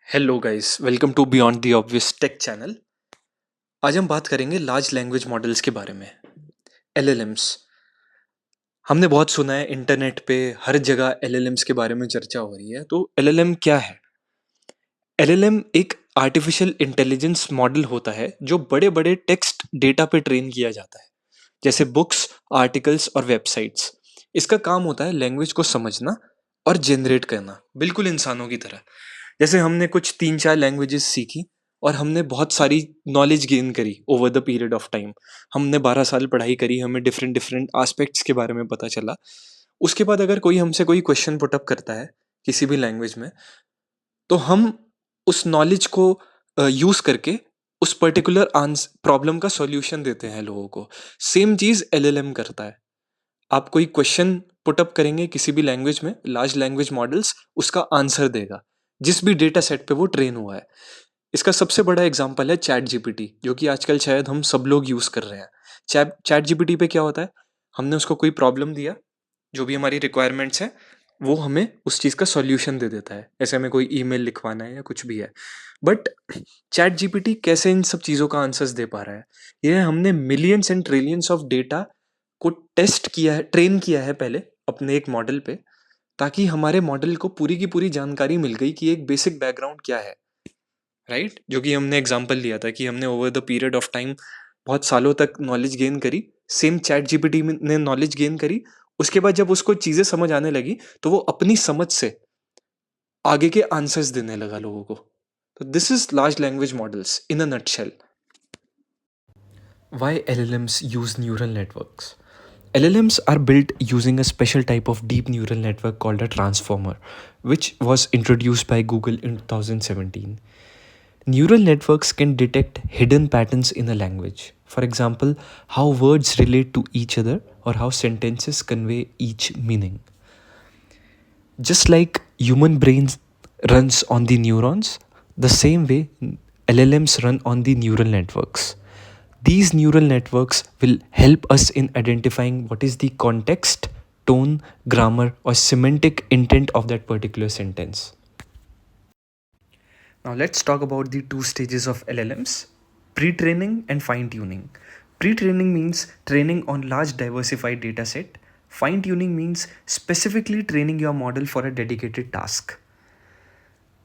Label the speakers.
Speaker 1: Hello guys, welcome to beyond the obvious tech channel. आज हम बात करेंगे लार्ज लैंग्वेज मॉडल्स के बारे में। एलएलएम्स हमने बहुत सुना है, इंटरनेट पे हर जगह एलएलएम्स के बारे में चर्चा हो रही है। तो एलएलएम क्या है? एलएलएम एक आर्टिफिशियल इंटेलिजेंस मॉडल होता है जो बड़े बड़े टेक्स्ट डेटा पे ट्रेन किया जाता है, जैसे बुक्स, आर्टिकल्स और वेबसाइट्स। इसका काम होता है लैंग्वेज को समझना और जनरेट करना, बिल्कुल इंसानों की तरह। जैसे हमने कुछ 3-4 लैंग्वेजेस सीखी और हमने बहुत सारी नॉलेज गेन करी over the period of time. हमने 12 साल पढ़ाई करी, हमें डिफरेंट डिफरेंट एस्पेक्ट्स के बारे में पता चला। उसके बाद अगर कोई हमसे कोई क्वेश्चन पुट अप करता है किसी भी लैंग्वेज में, तो हम उस नॉलेज को यूज़ करके उस पर्टिकुलर आंस प्रॉब्लम का सॉल्यूशन देते हैं लोगों को। सेम चीज़ एलएलएम करता है। आप कोई क्वेश्चन पुट अप करेंगे किसी भी लैंग्वेज में, लार्ज लैंग्वेज मॉडल्स उसका आंसर देगा जिस भी डेटा सेट पे वो ट्रेन हुआ है। इसका सबसे बड़ा एग्जांपल है चैट जीपीटी, जो कि आजकल शायद हम सब लोग यूज़ कर रहे हैं। चैट जीपीटी पे क्या होता है, हमने उसको कोई प्रॉब्लम दिया, जो भी हमारी रिक्वायरमेंट्स हैं वो हमें उस चीज़ का सॉल्यूशन दे देता है। ऐसे हमें कोई ईमेल लिखवाना है या कुछ भी है। बट चैट जीपीटी कैसे इन सब चीज़ों का आंसर्स दे पा रहा है? ये हमने millions and trillions of data को टेस्ट किया है, ट्रेन किया है पहले अपने एक मॉडल पे, ताकि हमारे मॉडल को पूरी की पूरी जानकारी मिल गई कि एक बेसिक बैकग्राउंड क्या है। राइट, जो कि हमने एग्जांपल लिया था कि हमने over the period of time बहुत सालों तक नॉलेज गेन करी। सेम चैट जीपीटी ने नॉलेज गेन करी। उसके बाद जब उसको चीज़ें समझ आने लगी, तो वो अपनी समझ से आगे के आंसर्स देने लगा लोगों को। तो this is large language models in a nutshell. Why LLMs use neural networks? LLMs are built using a special type of deep neural network called a transformer, which was introduced by Google in 2017. Neural networks can detect hidden patterns in a language. For example, how words relate to each other or how sentences convey each meaning. Just like human brains runs on the neurons, the same way LLMs run on the neural networks. These neural networks will help us in identifying what is the context, tone, grammar, or semantic intent of that particular sentence. Now, let's talk about the two stages of LLMs: pre training and fine tuning. Pre training means training on large diversified data set. Fine tuning means specifically training your model for a dedicated task.